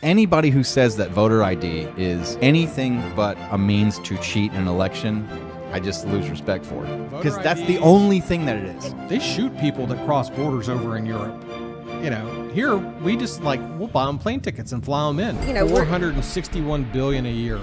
Anybody who says that voter ID is anything but a means to cheat an election, I just lose respect for it. Because that's the only thing that it is. They shoot people that cross borders over in Europe. You know, here we just we'll buy them plane tickets and fly them in. You know, $461 billion a year.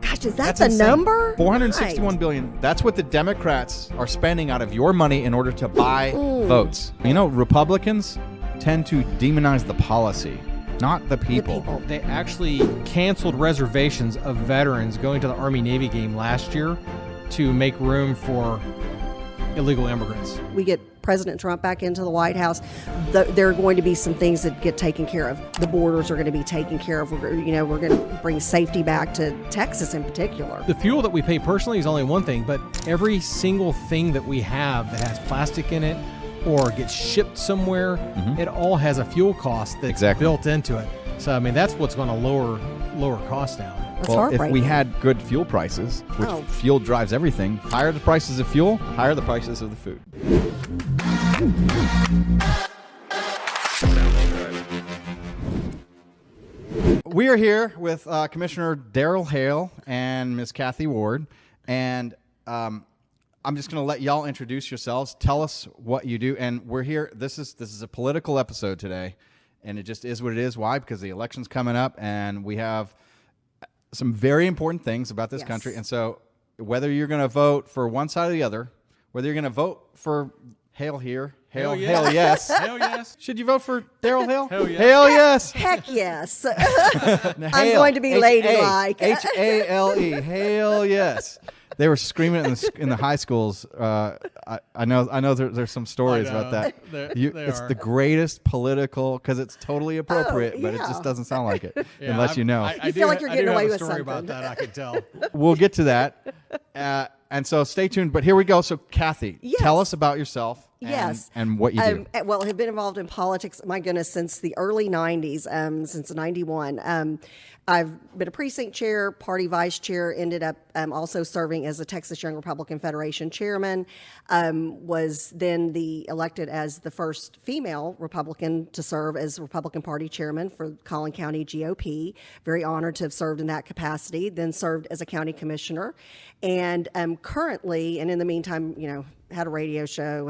Gosh, is that That's the insane. number? $461 billion. That's what the Democrats are spending out of your money in order to buy votes. You know, Republicans tend to demonize the policy, not the people. They actually canceled reservations of veterans going to the Army-Navy game last year to make room for illegal immigrants. We get President Trump back into the White House. There are going to be some things that get taken care of. The borders are going to be taken care of. We're going to bring safety back to Texas in particular. The fuel that we pay personally is only one thing, but every single thing that we have that has plastic in it or gets shipped somewhere, it all has a fuel cost that's built into it. So, I mean, that's what's going to lower costs down. Well, if we had good fuel prices, which fuel drives everything, higher the prices of fuel, higher the prices of the food. We are here with Commissioner Darrell Hale and Ms. Kathy Ward, and I'm just going to let y'all introduce yourselves. Tell us what you do, and we're here. This is a political episode today, and it just is what it is. Why? Because the election's coming up, and we have some very important things about this country. And so whether you're going to vote for one side or the other, whether you're going to vote for Hale here, Hale yes. Hell yes. Should you vote for Darrell Hale? Hell yes. Hale yes. Heck yes. I'm going to be ladylike. Hale, Hale yes. They were screaming in the high schools. I know there's some stories about that. It's the greatest political, because it's totally appropriate, but it just doesn't sound like it unless you know. You feel like you're getting away with something. something. About that, I could tell. We'll get to that. And so stay tuned. But here we go. So, Kathy, tell us about yourself and what you do. Well, I've been involved in politics, my goodness, since the early 90s, since 91. I've been a precinct chair, party vice chair, ended up also serving as the Texas Young Republican Federation chairman, was then elected as the first female Republican to serve as Republican Party chairman for Collin County GOP. Very honored to have served in that capacity, then served as a county commissioner. And currently, and in the meantime, had a radio show,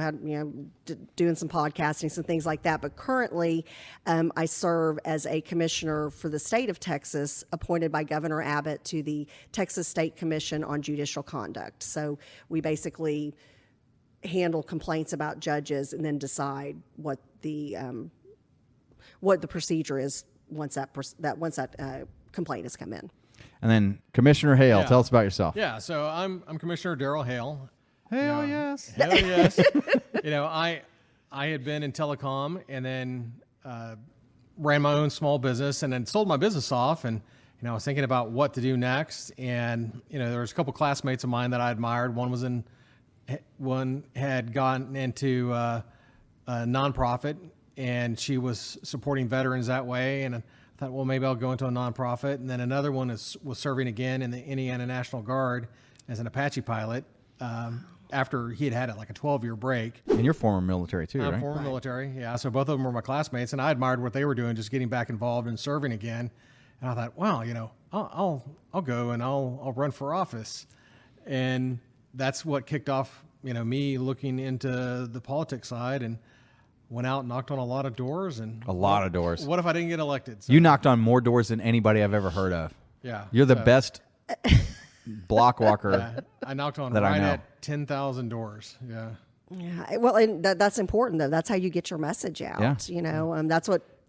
doing some podcasting, some things like that. But currently, I serve as a commissioner for the state of Texas, appointed by Governor Abbott to the Texas State Commission on Judicial Conduct. So we basically handle complaints about judges and then decide what the procedure is once that complaint has come in. And then Commissioner Hale, tell us about yourself. Yeah, so I'm Commissioner Darrell Hale. Hell yes. Hell yes. I had been in telecom and then ran my own small business and then sold my business off, and I was thinking about what to do next. And there was a couple classmates of mine that I admired. One had gotten into a nonprofit, and she was supporting veterans that way. And I thought, well, maybe I'll go into a nonprofit. And then another one was serving again in the Indiana National Guard as an Apache pilot. After he had a 12-year break. And you're former military too, right? I'm former military, yeah. So both of them were my classmates, and I admired what they were doing, just getting back involved and serving again. And I thought, well, I'll go and I'll run for office. And that's what kicked off, me looking into the politics side, and went out and knocked on a lot of doors. And a lot of doors. What if I didn't get elected? So, you knocked on more doors than anybody I've ever heard of. Yeah. You're the best block walker. I knocked on that right I know. at 10,000 doors. Yeah. Yeah. Well, and that's important though. That's how you get your message out. Yeah.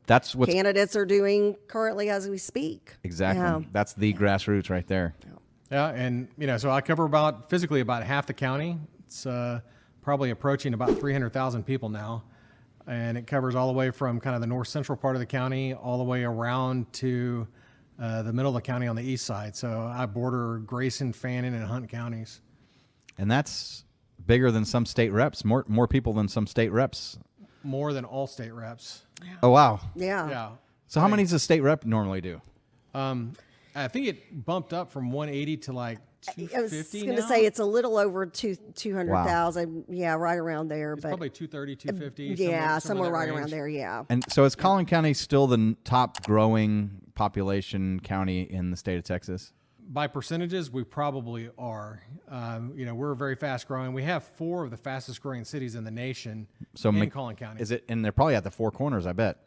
That's what candidates are doing currently as we speak. Exactly. Yeah. That's the grassroots right there. Yeah, and so I cover physically about half the county. It's probably approaching about 300,000 people now, and it covers all the way from kind of the north central part of the county all the way around to the middle of the county on the east side. So I border Grayson, Fannin, and Hunt counties. And that's bigger than some state reps, more people than some state reps. More than all state reps. Oh, wow. Yeah. So how many does a state rep normally do? I think it bumped up from 180 to like I was 250 going to now. say it's a little over 200,000. Yeah, right around there. It's but probably 230, 250. yeah, somewhere that right range. around there. Yeah. And so is Collin County still the top growing population county in the state of Texas? By percentages, we probably are. We're very fast growing. We have 4 of the fastest growing cities in the nation in Collin County. Is it? And they're probably at the four corners, I bet.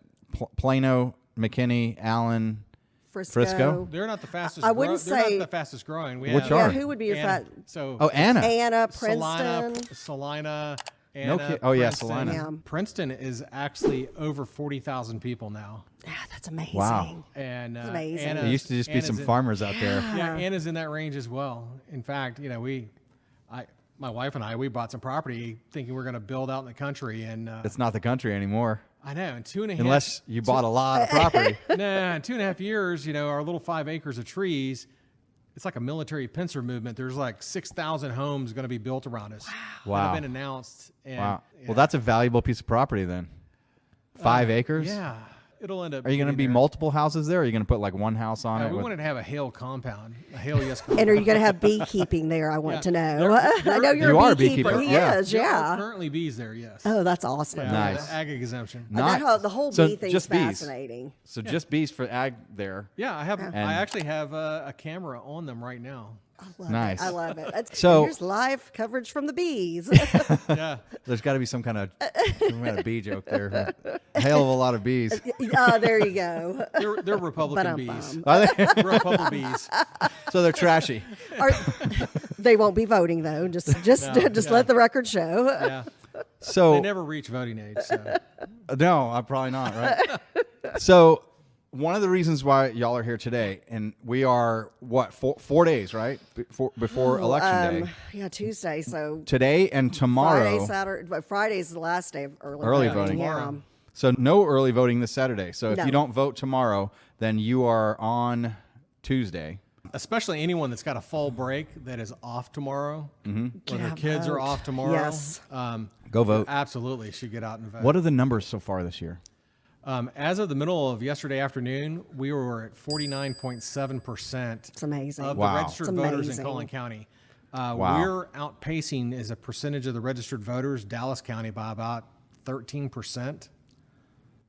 Plano, McKinney, Allen, Frisco. They're not the fastest. I wouldn't they're say- not the fastest growing. We Which have, are? Yeah, who would be your Anna. fat? So Anna. Anna, Salina, Princeton. Salina, No Anna, kid- oh, yeah, Princeton. Salina. Yeah. Princeton is actually over 40,000 people now. Ah, that's amazing. Wow. And amazing. Anna, There used to just be some farmers out there. Yeah, Anna's in that range as well. In fact, my wife and I, we bought some property thinking we're going to build out in the country, and It's not the country anymore, I know in 2.5 unless you bought a lot of property. in 2.5 years, our little 5 acres of trees, it's like a military pincer movement. There's like 6,000 homes going to be built around us. Wow. That have been announced. And, Wow. yeah. Well, that's a valuable piece of property then. 5 acres? Yeah, it'll end up. Are you going to getting be there. multiple houses there, or are you going to put like one house on it? We with- wanted to have a hail compound, a hail yes compound. And are you going to have beekeeping there? I want Yeah. to know. I know you're You a are a beekeeper. beekeeper. He Yeah. is, There are yeah. currently bees there, yes. Oh, that's awesome. Yeah, Nice. the ag exemption. Nice. The whole So bee thing is just bees. fascinating. So just bees for ag there. Yeah, I have. And- I actually have a camera on them right now. Nice. I love it. So- Here's live coverage from the bees. Yeah, There's got to be some kind of bee joke there. A hell of a lot of bees. Oh, there you go. they're Republican Ba-dum-bum. bees. Are they? Republican bees. So they're trashy. They won't be voting though. Just No, let the record show. Yeah, they So never reach voting age. So. no, I'm probably not, right? So one of the reasons why y'all are here today, and we are what 4 days, right, before election day. Yeah, Tuesday. So Today and tomorrow. Friday, Saturday, but Friday's the last day of early Early voting. voting. Yeah. So no early voting this Saturday. So if No. you don't vote tomorrow, then you are on Tuesday. Especially anyone that's got a fall break that is off tomorrow, or their Yeah, kids are vote. off tomorrow. Yes. Go vote. Absolutely, should get out and vote. What are the numbers so far this year? As of the middle of yesterday afternoon, we were at 49.7%. It's amazing. Of Wow. the registered It's voters in amazing. Collin County. Wow. We're outpacing as a percentage of the registered voters Dallas County by about 13%.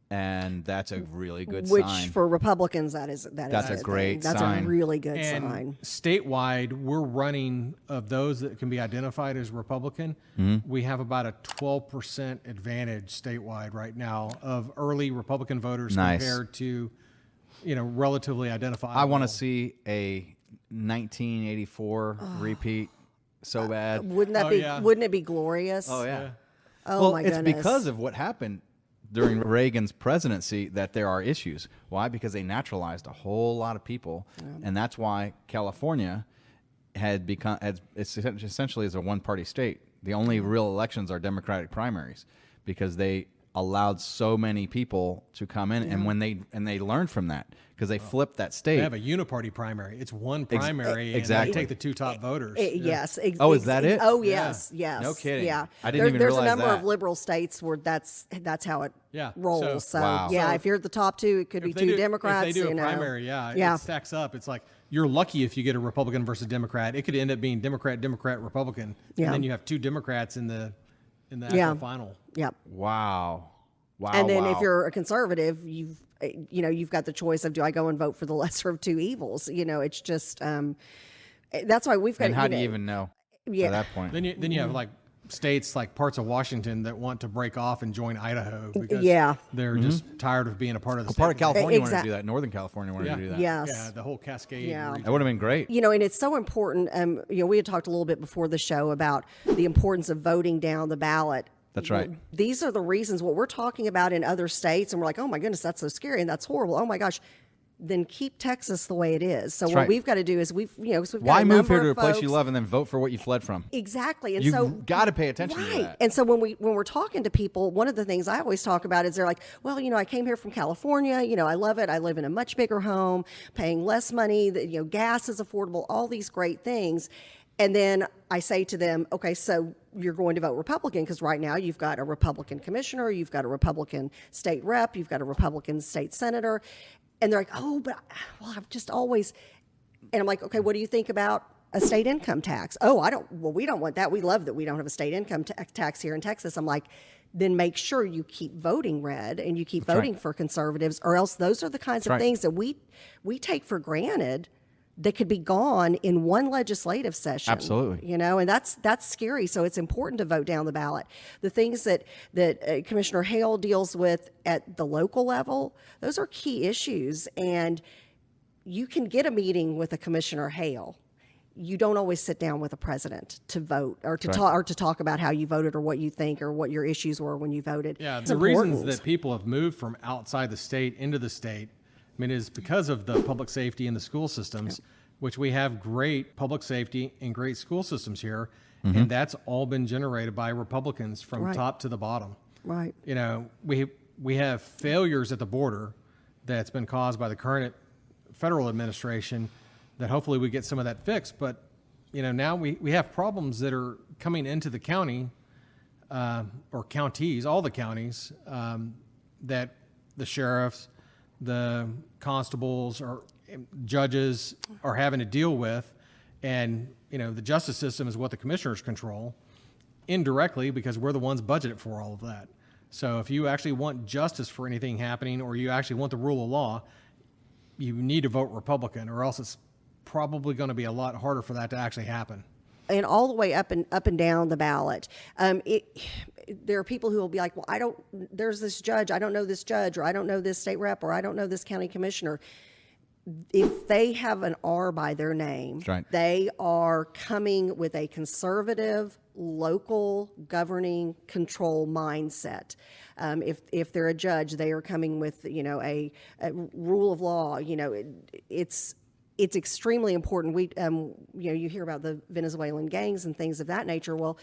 And that's a really good Which sign. for Republicans, that's a a good great thing. That's sign. a really good And sign. statewide, we're running of those that can be identified as Republican. Mm-hmm. We have about a 12% advantage statewide right now of early Republican voters Nice. compared to, relatively identifiable. I want to see a 1984 repeat so bad. Wouldn't that Oh, be? yeah. Wouldn't it be glorious? Oh yeah. Oh well, my it's goodness. because of what happened during Reagan's presidency that there are issues. Why? Because they naturalized a whole lot of people, and that's why California had become it's essentially is a one-party state. The only real elections are Democratic primaries because they allowed so many people to come in, and when they learned from that because they flipped that state. They have a uniparty primary. It's one primary, exactly. and they take the 2 top voters. Yes. Oh, is that it? Oh, yes. Yes. No kidding. Yeah. I didn't even There's realize a number that. of liberal states where that's how it Yeah. rolls. So, Wow. yeah, So if you're at the top 2, it could be If they 2 do- Democrats. If they do a you know. primary, it stacks up. It's like you're lucky if you get a Republican versus Democrat. It could end up being Democrat, Republican, Yeah. and then you have 2 Democrats in the Yeah. actual final. Yep. Wow. Wow. And then wow. if you're a conservative, you've got the choice of do I go and vote for the lesser of 2 evils? It's just that's why we've got. and how do you even know Yeah. at that point? Then you have like states like parts of Washington that want to break off and join Idaho because Yeah. they're just tired of being a part of the Part of state. California wanted to Exact- do that. Northern California wanted to do that. Yes. Yeah, the whole Cascade. Yeah. region. That would have been great. And it's so important. We had talked a little bit before the show about the importance of voting down the ballot. That's right. These are the reasons what we're talking about in other states, and we're like, oh my goodness, that's so scary and that's horrible. Oh my gosh. Then keep Texas the way it is. So what right. we've got to do is we've got Why a move number here to a of place you folks- love and then vote for what you fled from? Exactly. And You've so got to pay attention to right. that. And so when we're talking to people, one of the things I always talk about is they're like, well, I came here from California, I love it. I live in a much bigger home, paying less money, gas is affordable, all these great things. And then I say to them, okay, so you're going to vote Republican because right now you've got a Republican commissioner, you've got a Republican state rep, you've got a Republican state senator. And they're like, oh, but I've just always, And I'm like, okay, what do you think about a state income tax? Oh, we don't want that. We love that we don't have a state income tax here in Texas. I'm like, then make sure you keep voting red and you keep voting for conservatives, or else those are the kinds of things that we take for granted that could be gone in one legislative session. Absolutely. And that's scary. So it's important to vote down the ballot. The things that Commissioner Hale deals with at the local level, those are key issues. And you can get a meeting with a Commissioner Hale. You don't always sit down with a president to vote or to talk about how you voted or what you think or what your issues were when you voted. Yeah, It's the important. reasons that people have moved from outside the state into the state, I mean, is because of the public safety and the school systems, which we have great public safety and great school systems here. And that's all been generated by Republicans from top to the bottom. Right. We have failures at the border that's been caused by the current federal administration that hopefully we get some of that fixed. But, now we have problems that are coming into the county or counties, all the counties, that the sheriffs, the constables or judges are having to deal with. And, the justice system is what the commissioners control indirectly because we're the ones budgeted for all of that. So if you actually want justice for anything happening or you actually want the rule of law, you need to vote Republican, or else it's probably going to be a lot harder for that to actually happen. And all the way up and down the ballot, there are people who will be like, well, there's this judge, I don't know this judge, or I don't know this state rep, or I don't know this county commissioner. If they have an R by their name, they are coming with a conservative, local governing control mindset. If they're a judge, they are coming with, a rule of law. It's extremely important. You hear about the Venezuelan gangs and things of that nature. Well,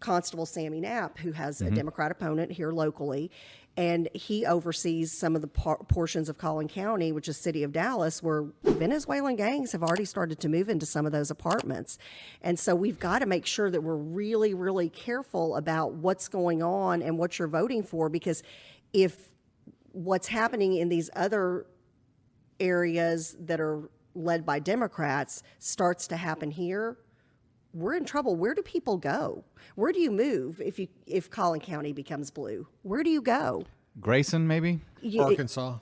Constable Sammy Knapp, who has a Democrat opponent here locally, and he oversees some of the portions of Collin County, which is city of Dallas, where Venezuelan gangs have already started to move into some of those apartments. And so we've got to make sure that we're really, really careful about what's going on and what you're voting for, because if what's happening in these other areas that are led by Democrats starts to happen here, we're in trouble. Where do people go? Where do you move if Collin County becomes blue? Where do you go? Grayson, maybe? Arkansas,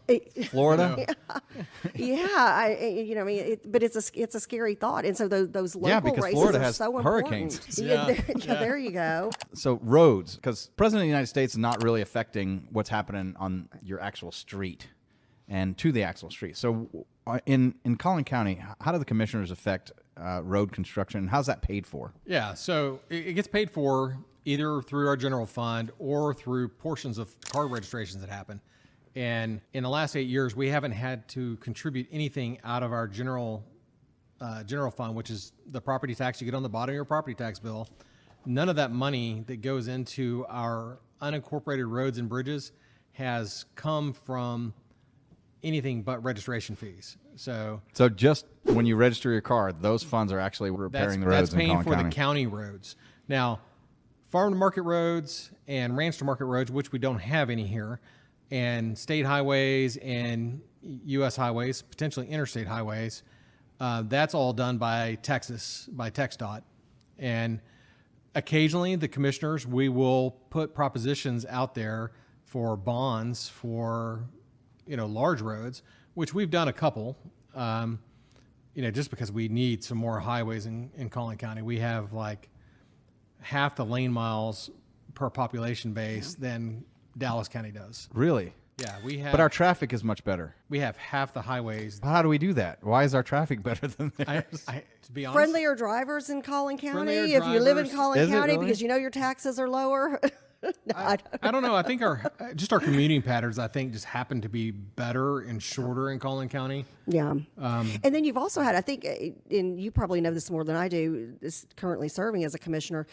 Florida? But it's a scary thought. And so those local because races Florida are has so hurricanes. important. There you go. So roads, because President of the United States is not really affecting what's happening on your actual street and to the actual street. So in Collin County, how do the commissioners affect road construction? How's that paid for? Yeah, so it gets paid for either through our general fund or through portions of car registrations that happen. And in the last 8 years, we haven't had to contribute anything out of our general fund, which is the property tax you get on the bottom of your property tax bill. None of that money that goes into our unincorporated roads and bridges has come from anything but registration fees. So just when you register your car, those funds are actually repairing the roads in Collin County. That's paying for the county roads. Now, farm to market roads and ranch to market roads, which we don't have any here, and state highways and U.S. highways, potentially interstate highways, that's all done by Texas, by TxDOT. And occasionally the commissioners, we will put propositions out there for bonds for large roads, which we've done a couple, just because we need some more highways in Collin County. We have like half the lane miles per population base than Dallas County does. Really? Yeah, we have. But our traffic is much better. We have half the highways. How do we do that? Why is our traffic better than theirs? To be honest, Friendlier drivers in Collin County, Friendlier if you live in drivers. Collin Is it County, really? because your taxes are lower. I don't know. I think our commuting patterns, I think, just happen to be better and shorter in Collin County. Yeah. And then you've also had, I think, and you probably know this more than I do, is currently serving as a commissioner.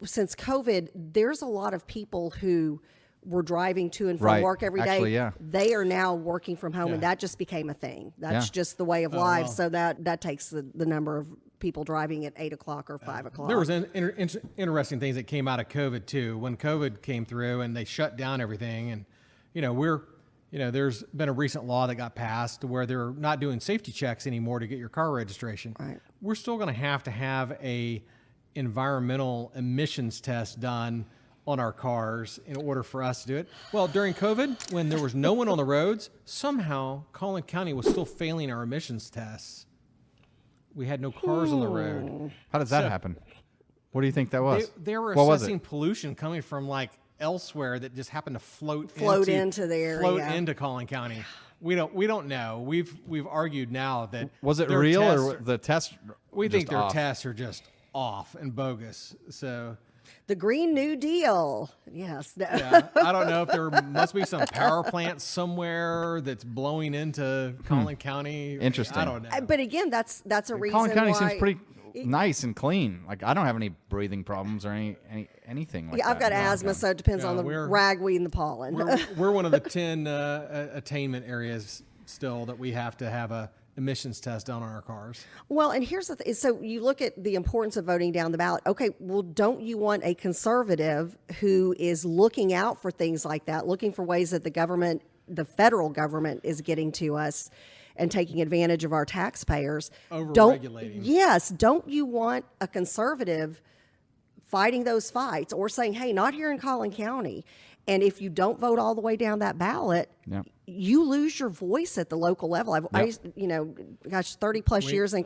Since COVID, there's a lot of people who were driving to and from work every day. Actually, yeah. They are now working from home, and that just became a thing. That's just the way of life. wow. So that takes the number of people driving at 8 o'clock or 5 o'clock. There was interesting things that came out of COVID too. When COVID came through and they shut down everything, and we're there's been a recent law that got passed where they're not doing safety checks anymore to get your car registration. Right. We're still going to have a environmental emissions test done on our cars in order for us to do it. Well, during COVID, when there was no one on the roads, somehow Collin County was still failing our emissions tests. We had no cars on the road. How does that happen? What do you think that was? They were What was assessing it? pollution coming from like elsewhere that just happened to float into the area. into Collin County. We don't know. We've argued now that Was it their real tests or the test? we think their off? tests are just off and bogus. So The Green New Deal. Yes. yeah, I don't know if there must be some power plant somewhere that's blowing into Collin County. Interesting. I don't know. But again, that's a reason Collin County why. seems pretty nice and clean. Like I don't have any breathing problems or anything like Yeah, that. I've got asthma, so it depends Yeah, on the we're- ragweed and the pollen. We're one of the 10 attainment areas still that we have to have a emissions test done on our cars. Well, and here's the thing. So you look at the importance of voting down the ballot. Okay, well, don't you want a conservative who is looking out for things like that, looking for ways that the federal government is getting to us and taking advantage of our taxpayers? Over-regulating. Yes. Don't you want a conservative fighting those fights or saying, hey, not here in Collin County? And if you don't vote all the way down that ballot, Yep. you lose your voice at the local level. I used, 30 plus years in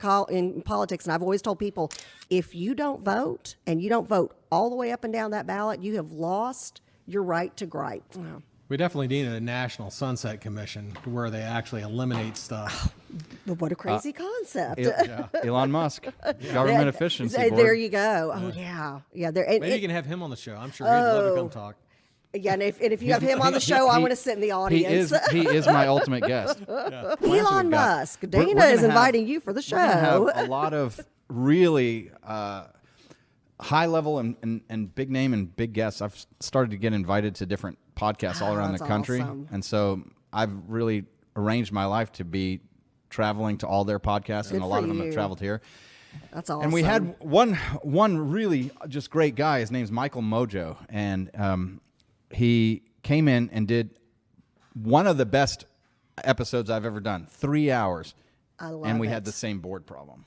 politics, and I've always told people, if you don't vote and you don't vote all the way up and down that ballot, you have lost your right to gripe. We definitely need a national sunset commission where they actually eliminate stuff. But what a crazy concept. Elon Musk, government efficiency board. There you go. Oh, yeah. Yeah. Maybe you can have him on the show. I'm sure he'd love to come talk. Yeah, and if you have him on the show, I want to sit in the audience. He is my ultimate guest. Elon Musk. Dana we're gonna is have- inviting you for the show. We're gonna have a lot of really high level and big name and big guests. I've started to get invited to different podcasts all around the that's country, awesome. and so I've really arranged my life to be traveling to all their podcasts, and Good a lot for of them have you. traveled here. That's awesome. And we had one really just great guy. His name's Michael Mojo, and he came in and did one of the best episodes I've ever done. 3 hours, I love and we it. had the same board problem.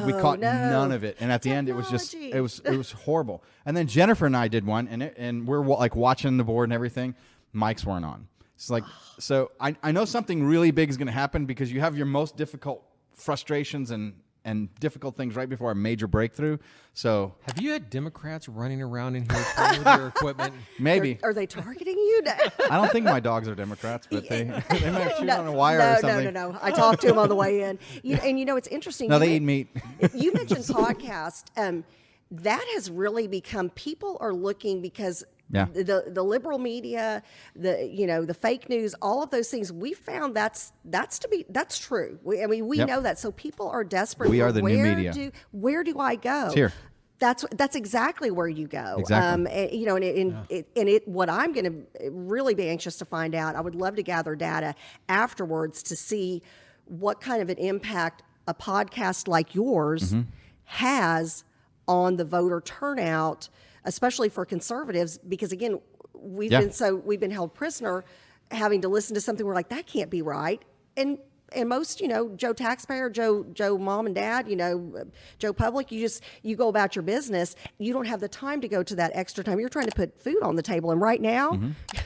We caught none of it, and at the end, it was just Technology. it was horrible. And then Jennifer and I did one, and we're like watching the board and everything. Mics weren't on. It's like so. I know something really big is going to happen because you have your most difficult frustrations and difficult things right before a major breakthrough. So Have you had Democrats running around in here playing with their equipment? maybe Are they targeting you? I don't think my dogs are Democrats, but they might shoot on a wire no, or something. No. I talked to him on the way in. It's interesting. No, you they eat men- meat. You mentioned podcast. That has really become, people are looking because Yeah. the liberal media, the fake news, all of those things, we found that's true. We Yep. know that. So people are desperate. Oh, We for are the new media. Where do I go? It's here. That's exactly where you go. Exactly. What I'm going to really be anxious to find out, I would love to gather data afterwards to see what kind of an impact a podcast like yours has on the voter turnout, especially for conservatives, because again, we've been held prisoner having to listen to something we're like, that can't be right. And most, Joe taxpayer, Joe mom and dad, Joe public, you go about your business. You don't have the time to go to that extra time. You're trying to put food on the table. And right now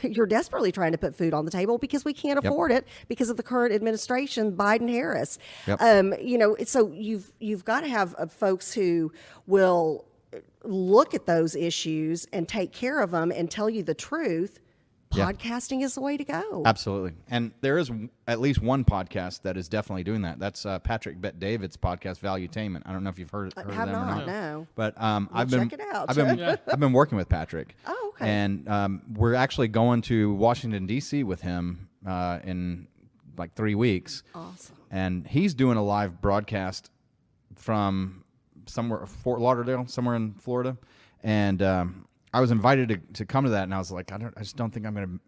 you're desperately trying to put food on the table because we can't afford it because of the current administration, Biden Harris. Yep. So you've got to have folks who will look at those issues and take care of them and tell you the truth. Yeah. Podcasting is the way to go. Absolutely. And there is at least one podcast that is definitely doing that. That's Patrick Bet-David's podcast, Valuetainment. I don't know if you've heard of them have or not, not. no. But I've been check it out. I've been working with Patrick. Oh, okay. And we're actually going to Washington D.C. with him in like 3 weeks. Awesome. And he's doing a live broadcast from somewhere, Fort Lauderdale, somewhere in Florida. And I was invited to come to that, and I was like, I just don't think I'm going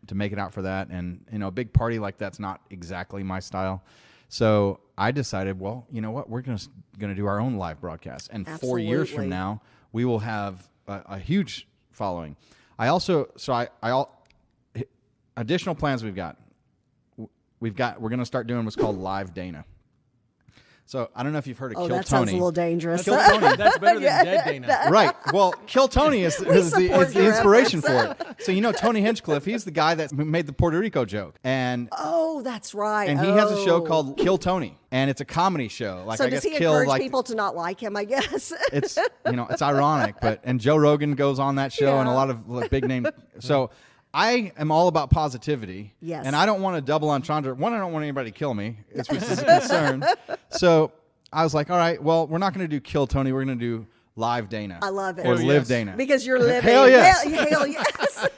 to make it out for that. And a big party like that's not exactly my style. So I decided, well, you know what, we're going to do our own live broadcast, and 4 years from Absolutely. now we will have a huge following. I also additional plans we're going to start doing what's called Live Dana. So I don't know if you've heard of Kill that Tony. sounds a little dangerous. Kill Tony. That's better than Dead Dana. Right. Well, Kill Tony is the your inspiration for it. So Tony Hinchcliffe, he's the guy that made the Puerto Rico joke, and that's right. and he has a show called Kill Tony, and it's a comedy show. Like, So I does guess he kill encourage like people to not like him? I guess. it's it's ironic, and Joe Rogan goes on that show, and a lot of big name. So I am all about positivity. Yes. And I don't want to double entendre. One, I don't want anybody to kill me, which is a concern. So I was like, all right, well, we're not going to do Kill Tony. We're going to do Live Dana. I love it. Or Hell Live yes. Dana. Because you're living. Hell yes. Hell yes.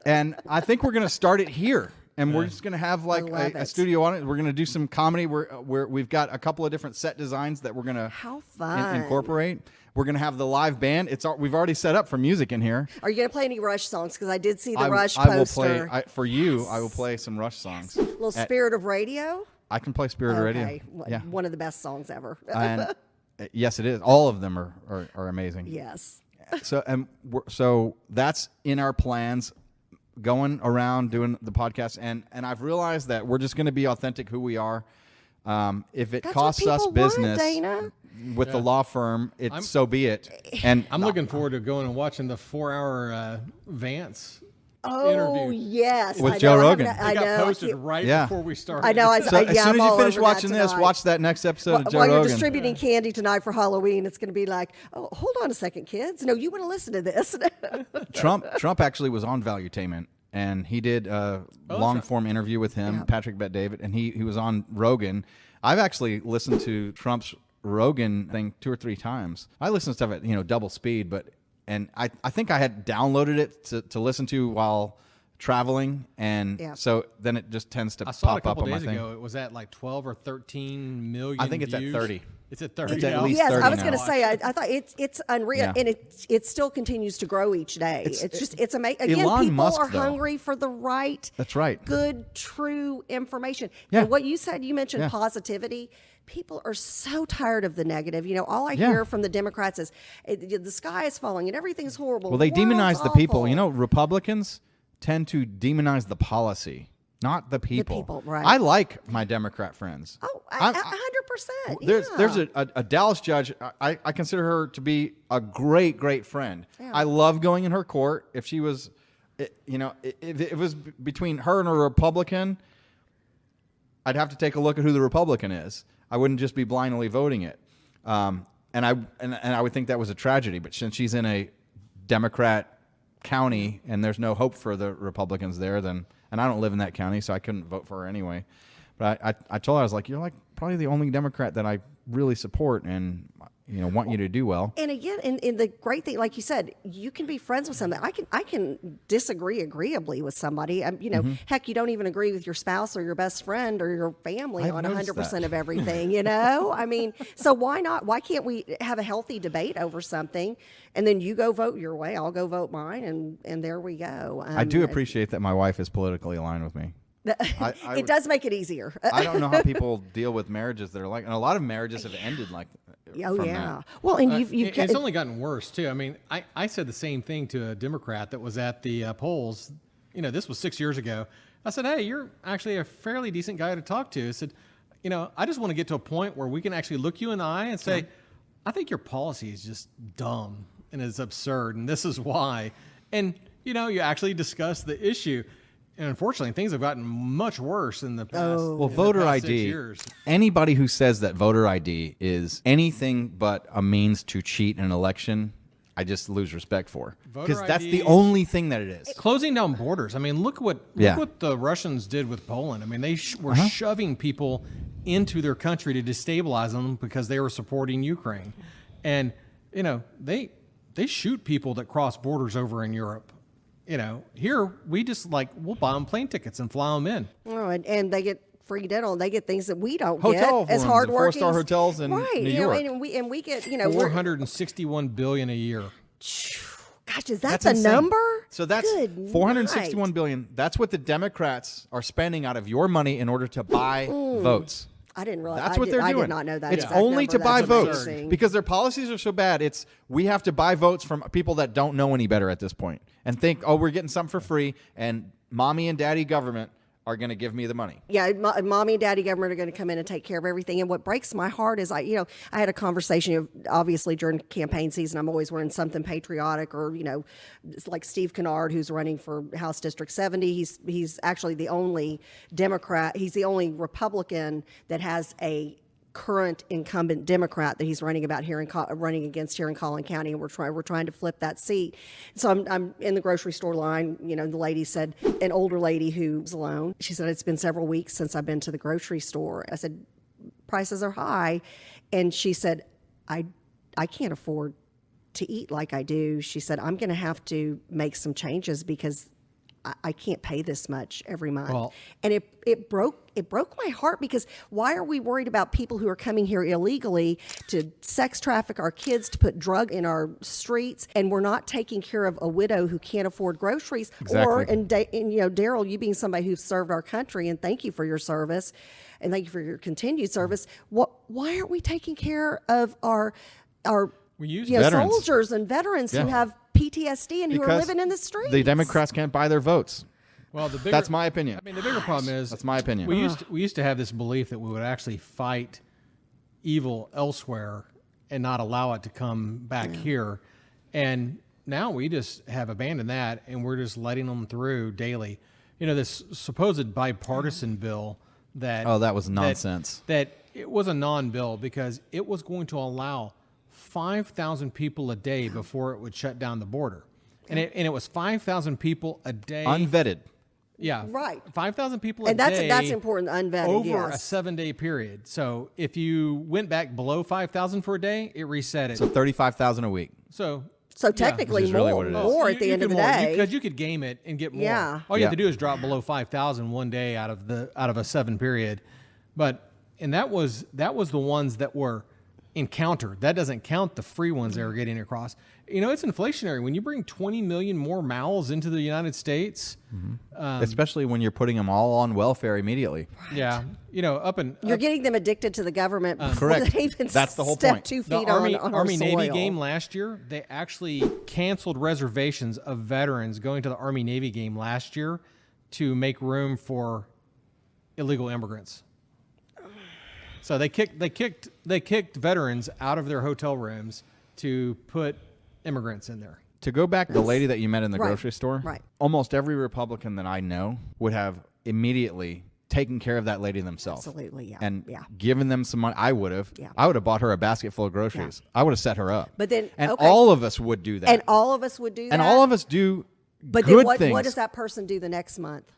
And I think we're going to start it here. And we're just going to have like love a it. studio on it. We're going to do some comedy. We've got a couple of different set designs that we're going to How fun. incorporate. We're going to have the live band. We've already set up for music in here. Are you going to play any Rush songs? Because I did see the Rush I will poster. play for you. I will play some Rush songs. Little Spirit of Radio. I can play Spirit Radio. Okay. Yeah, One of the best songs ever. and yes, it is. All of them are amazing. Yes. So that's in our plans, going around doing the podcast, and I've realized that we're just going to be authentic who we are. If it That's costs what us people want, business Dana. with the law firm, so be it. And I'm looking forward to going and watching the 4-hour Vance Oh, interview. yes. With I Joe know. Rogan. I It got know. posted right Yeah. before we started. I know. so as soon as I'm you all finish over watching that this, tonight. watch that next episode of Joe While you're Rogan. distributing candy tonight for Halloween, it's going to be like, oh, hold on a second, kids. No, you want to listen to this. Trump actually was on Valuetainment, and he did a long form interview with him, Patrick Bet David, and he was on Rogan. I've actually listened to Trump's Rogan thing 2 or 3 times. I listen to stuff at double speed, and I think I had downloaded it to listen to while traveling, and so then it just tends to I saw it a pop up couple on my days thing. ago. It was at like 12 or 13 million. I think it's at views. 30. It's at 30. It's at now? least Yes, 30 I was now. going to say, I thought it's unreal, Yeah. and it still continues to grow each day. It's amazing. Again, Elon people Musk, are though. hungry for the right, That's right. good, true information. Yeah. And what you said, you mentioned Yeah. positivity. People are so tired of the negative. All I Yeah. hear from the Democrats is the sky is falling and everything's horrible. Well, they the world's demonize the people. awful. Republicans tend to demonize the policy, not the people. people, right. I like my Democrat friends. Oh, I'm- 100%. There's a Dallas judge. I consider her to be a great friend. Yeah. I love going in her court. If she was, if it was between her and a Republican, I'd have to take a look at who the Republican is. I wouldn't just be blindly voting it. And I would think that was a tragedy. But since she's in a Democrat county and there's no hope for the Republicans there, and I don't live in that county, so I couldn't vote for her anyway. But I told her, I was like, you're like probably the only Democrat that I really support and want you to do well. And again, in the great thing, like you said, you can be friends with somebody. I can disagree agreeably with somebody. Heck, you don't even agree with your spouse or your best friend or your family I've on noticed 100% that. of everything. I mean, so why not? Why can't we have a healthy debate over something, and then you go vote your way, I'll go vote mine, and there we go. I do appreciate that my wife is politically aligned with me. It does make it easier. I don't know how people deal with marriages that are like, and a lot of marriages have ended like. Oh from yeah. that. Well, and you've It's only gotten worse too. I mean, I said the same thing to a Democrat that was at the polls. This was 6 years ago. I said, "Hey, you're actually a fairly decent guy to talk to." I said, I just want to get to a point where we can actually look you in the eye and say, I think your policy is just dumb and is absurd, and this is why. And you actually discuss the issue. And unfortunately, things have gotten much worse in the past. Well, voter past 6 ID. years. Anybody who says that voter ID is anything but a means to cheat an election, I just lose respect for, because Voter that's the ID only thing that it is. Closing down borders. I mean, look what the Russians did with Poland. I mean, they were shoving people into their country to destabilize them because they were supporting Ukraine, and they shoot people that cross borders over in Europe. Here we just we'll buy them plane tickets and fly them in. Oh, and they get free dental. They get things that we don't Hotel get as rooms, hardworking. 4-star hotels in right, New York. and we get we're, 461 billion a year. gosh, is that That's the insane. number? So that's Good 461 night. billion. That's what the Democrats are spending out of your money in order to buy votes. I didn't realize. That's what they're doing. I did not know that. It's exact only number. to buy That's votes amazing. because their policies are so bad. It's we have to buy votes from people that don't know any better at this point and think, oh, we're getting something for free, and mommy and daddy government are going to give me the money. Yeah, mommy and daddy government are going to come in and take care of everything. And what breaks my heart is, I had a conversation, obviously during campaign season, I'm always wearing something patriotic, or, it's like Steve Kennard, who's running for House District 70. He's actually the only Democrat. He's the only Republican that has a current incumbent Democrat that he's running against here in Collin County, and we're trying to flip that seat. So I'm in the grocery store line. The lady said, an older lady who's alone. She said, it's been several weeks since I've been to the grocery store. I said, prices are high, and she said, I can't afford to eat like I do. She said, I'm going to have to make some changes because I can't pay this much every month. Well, and it broke my heart, because why are we worried about people who are coming here illegally to sex traffic our kids, to put drug in our streets, and we're not taking care of a widow who can't afford groceries? Exactly. And Daryl, you being somebody who's served our country, and thank you for your service, and thank you for your continued service. Why aren't we taking care of our veterans. soldiers and veterans who have PTSD and who are living in the streets? The Democrats can't buy their votes. Well, that's my opinion. I mean, the bigger problem is, that's my opinion. We used to have this belief that we would actually fight evil elsewhere and not allow it to come back here, and now we just have abandoned that, and we're just letting them through daily. This supposed bipartisan bill that that was nonsense. That it was a non-bill because it was going to allow 5,000 people a day before it would shut down the border. And it was 5,000 people a day. Unvetted. Yeah. Right. 5,000 people a and day. That's important, unvetted, over a 7-day period. So if you went back below 5,000 for a day, it reset it. So 35,000 a week. So technically Which is really what it is. more at the end of the day. Because you could game it and get more. Yeah. All you have to do is drop below 5,000 one day out of a 7 period. And that was the ones that were encountered. That doesn't count the free ones that are getting across. It's inflationary. When you bring 20 million more mouths into the United States, especially when you're putting them all on welfare immediately. Yeah, you're getting them addicted to the government. Correct. They even That's the whole step point. 2 feet The on our Army soil. Navy game last year, they actually canceled reservations of veterans going to the Army Navy game last year to make room for illegal immigrants. So they kicked veterans out of their hotel rooms to put immigrants in there. To go back to the lady that you met in the grocery store, right. Almost every Republican that I know would have immediately taken care of that lady themselves. Absolutely, yeah. And given them some money. I would have. Yeah. I would have bought her a basket full of groceries. I would have set her up. But then, all of us would do that. And all of us would do that. And all of us do but good then things. What does that person do the next month?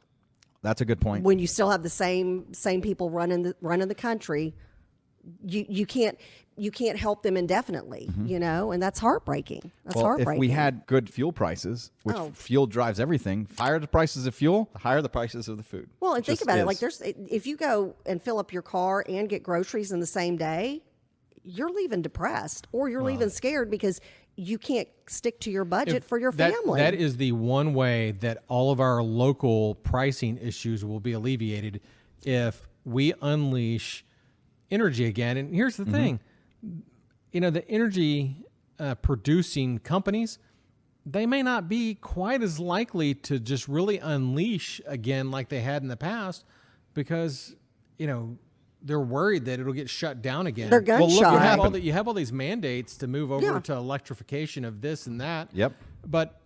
That's a good point. When you still have the same people running the country, you can't help them indefinitely, and that's heartbreaking. Heartbreaking. If we had good fuel prices, which fuel drives everything, higher the prices of fuel, the higher the prices of the food. Well, and think about it. Like if you go and fill up your car and get groceries in the same day, you're leaving depressed, or you're leaving scared because you can't stick to your budget for your family. That is the one way that all of our local pricing issues will be alleviated if we unleash energy again. And here's the thing, the energy producing companies, they may not be quite as likely to just really unleash again like they had in the past, because they're worried that it'll get shut down again. They're gun shy. You have all these mandates to move over to electrification of this and that. Yep. But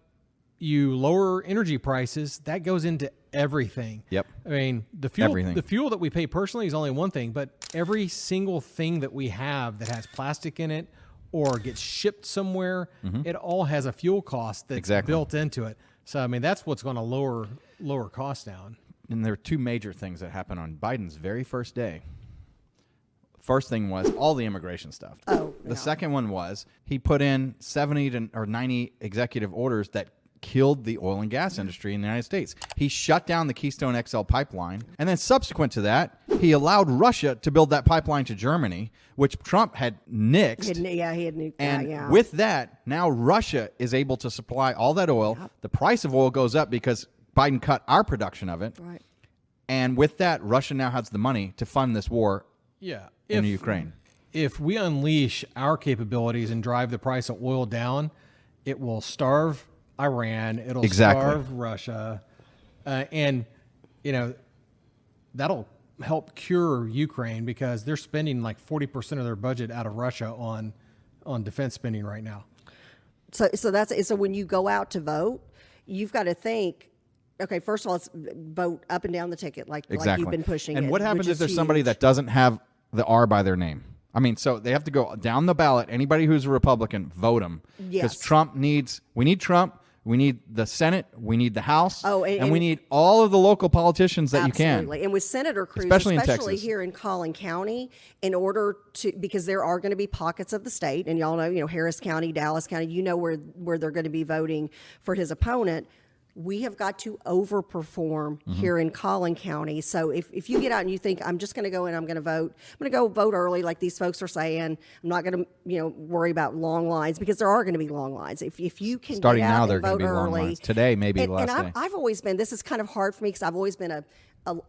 you lower energy prices, that goes into everything. Yep. I mean, the fuel that we pay personally is only one thing, but every single thing that we have that has plastic in it or gets shipped somewhere, it all has a fuel cost that's built into it. So, I mean, that's what's going to lower costs down. And there are two major things that happened on Biden's very first day. First thing was all the immigration stuff. The second one was he put in 70 or 90 executive orders that killed the oil and gas industry in the United States. He shut down the Keystone XL pipeline, and then subsequent to that, he allowed Russia to build that pipeline to Germany, which Trump had nixed. He had nuked and that, with that, now Russia is able to supply all that oil. Yep. The price of oil goes up because Biden cut our production of it. Right. And with that, Russia now has the money to fund this war in Ukraine. If we unleash our capabilities and drive the price of oil down, it will starve Iran. It'll starve Russia. And, that'll help cure Ukraine because they're spending like 40% of their budget out of Russia on defense spending right now. So when you go out to vote, you've got to think, okay, first of all, let's vote up and down the ticket like you've been pushing. And it, what happens if there's huge. somebody that doesn't have the R by their name? I mean, so they have to go down the ballot. Anybody who's a Republican, vote them. Because Yes. we need Trump. We need the Senate. We need the House. And we need all of the local politicians that Absolutely. you can. And with Senator Cruz, Especially in Texas. here in Collin County, in order to, because there are going to be pockets of the state, and y'all know, Harris County, Dallas County, where they're going to be voting for his opponent. We have got to overperform here in Collin County. So if you get out and you think, I'm just going to go in, I'm going to vote, I'm going to go vote early like these folks are saying, I'm not going to worry about long lines, because there are going to be long lines. If you can Starting get out now, and there are going vote to be long early. lines. Today, maybe the last and day. I've always been, this is kind of hard for me because I've always been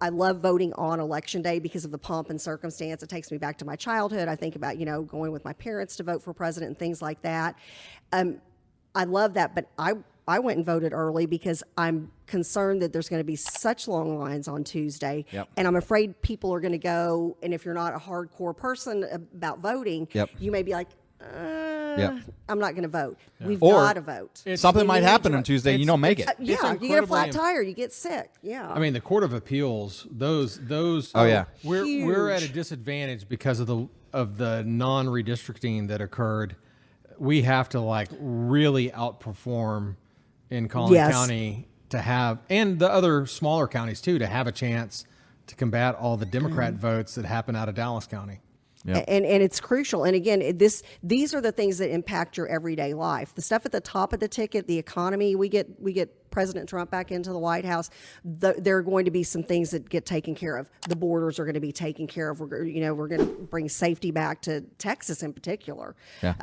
I love voting on election day because of the pomp and circumstance. It takes me back to my childhood. I think about, going with my parents to vote for president and things like that. I love that, but I went and voted early because I'm concerned that there's going to be such long lines on Tuesday. Yep. And I'm afraid people are going to go, and if you're not a hardcore person about voting, Yep. you may be like, I'm not going to vote. We've Or got to vote. Something might need happen to- on Tuesday. You don't make it. Yeah, you get a flat tire, you get sick. Yeah. I mean, the Court of Appeals, those. Oh, yeah. We're at a Huge. disadvantage because of the non-redistricting that occurred. We have to really outperform in Collin Yes. County to have, and the other smaller counties too, to have a chance to combat all the Democrat votes that happen out of Dallas County. Yep. And it's crucial. And again, these are the things that impact your everyday life. The stuff at the top of the ticket, the economy. We get President Trump back into the White House. There are going to be some things that get taken care of. The borders are going to be taken care of. We're going to bring safety back to Texas in particular. Yeah.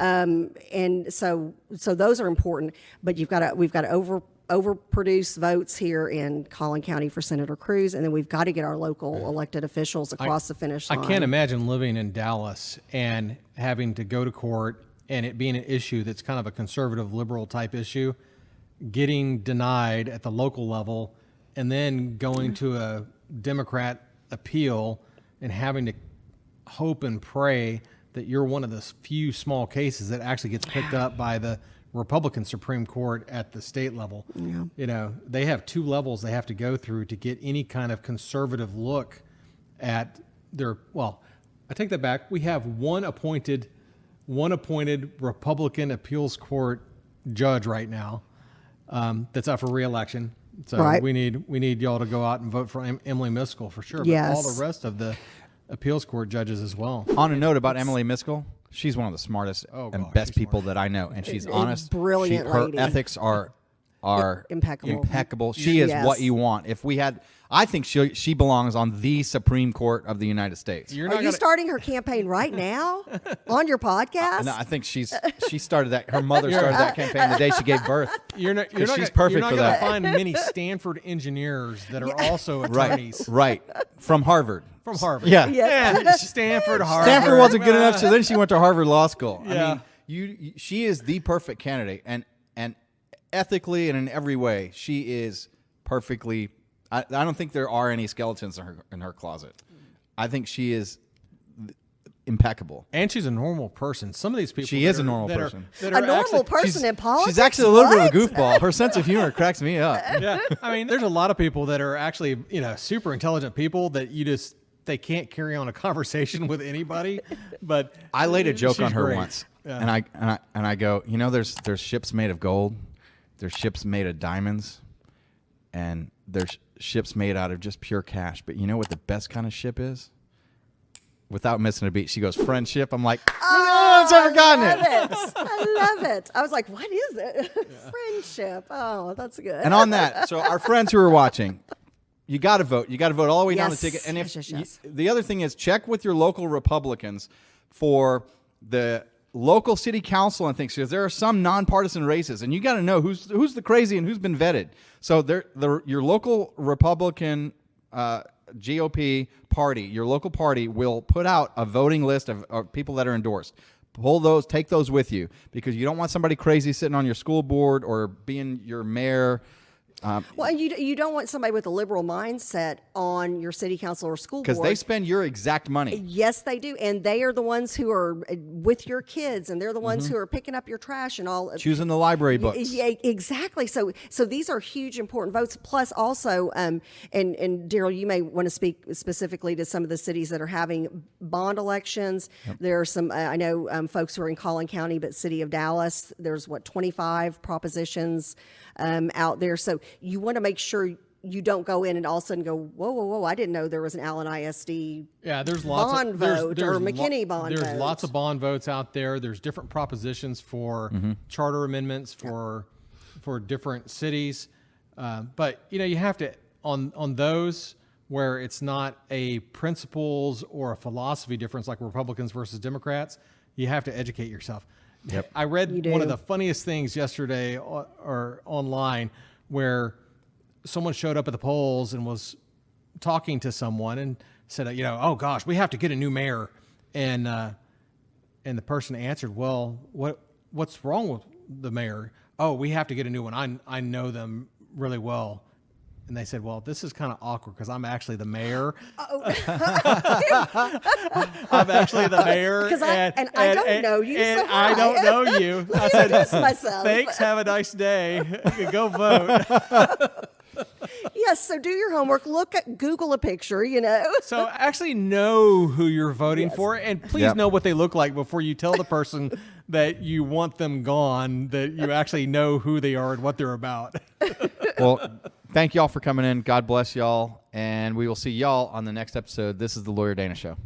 And so those are important. But we've got to overproduce votes here in Collin County for Senator Cruz, and then we've got to get our local elected officials across the finish line. I can't imagine living in Dallas and having to go to court and it being an issue that's kind of a conservative liberal type issue, getting denied at the local level, and then going to a Democrat appeal and having to hope and pray that you're one of the few small cases that actually gets picked up by the Republican Supreme Court at the state level. Yeah. They have two levels they have to go through to get any kind of conservative look at their, well, I take that back. We have one appointed Republican appeals court judge right now that's up for re-election. So Right. we need y'all to go out and vote for Emily Miskell for sure. Yes. But all the rest of the appeals court judges as well. On a note about Emily Miskell, she's one of the smartest and best she's people that I know, and she's honest. brilliant Her lady. ethics are Impeccable. She is Yes. what you want. I think she belongs on the Supreme Court of the United States. Are you starting her campaign right now on your podcast? No, I think she started that. Her mother started that campaign the day she gave birth. She's she's perfect for that. You're not going to find many Stanford engineers that are also attorneys. Right. From Harvard. From Harvard. Yeah. Yeah. Stanford, Harvard. Stanford wasn't good enough, so then she went to Harvard Law School. Yeah. I mean, she is the perfect candidate, and ethically and in every way, she is perfectly. I don't think there are any skeletons in her closet. I think she is impeccable. And she's a normal person. Some of these people. She is a normal person. A normal person in politics? She's actually a little What? bit of a goofball. Her sense of humor cracks me up. Yeah. I mean, there's a lot of people that are actually, super intelligent people that they can't carry on a conversation with anybody. But I laid a joke she's on her great. once, Yeah. and I go, there's ships made of gold, there's ships made of diamonds, and there's ships made out of just pure cash. But you know what the best kind of ship is? Without missing a beat, she goes, friendship. I'm like, no one's ever gotten it. I love it. I was like, what is it? Friendship. Oh, that's good. And on that, so our friends who are watching, you got to vote. You got to vote all the way down the Yes. ticket. And Yes. the other thing is, check with your local Republicans for the local city council and things, because there are some nonpartisan races, and you got to know who's the crazy and who's been vetted. So your local Republican GOP party, your local party will put out a voting list of people that are endorsed. Pull those, take those with you, because you don't want somebody crazy sitting on your school board or being your mayor. Well, and you don't want somebody with a liberal mindset on your city council or school board. Because they spend your exact money. Yes, they do. And they are the ones who are with your kids, and they're the ones who are picking up your trash and all. Choosing the library books. Yeah, exactly. So these are huge, important votes. Plus also, and Daryl, you may want to speak specifically to some of the cities that are having bond elections. Yep. There are some, I know folks who are in Collin County, but city of Dallas, there's 25 propositions out there. So you want to make sure you don't go in and all of a sudden go, whoa, I didn't know there was an Allen ISD there's lots bond of, vote or McKinney bond vote. There's lots of bond votes out there. There's different propositions for charter amendments for different cities. But, you have to, on those where it's not a principles or a philosophy difference like Republicans versus Democrats, you have to educate yourself. Yep. I read one of the funniest things yesterday or online where someone showed up at the polls and was talking to someone and said, oh gosh, we have to get a new mayor. And the person answered, well, what's wrong with the mayor? Oh, we have to get a new one. I know them really well. And they said, well, this is kind of awkward because I'm actually the mayor. I'm actually the mayor. And I don't know you. And so hi. I don't know you. I said, myself. Thanks, have a nice day. Go vote. Yes, so do your homework. Google a picture, So actually know who you're voting for, and please know what they look like before you tell the person that you want them gone, that you actually know who they are and what they're about. Well, thank y'all for coming in. God bless y'all, and we will see y'all on the next episode. This is the Lawyer Dana Show.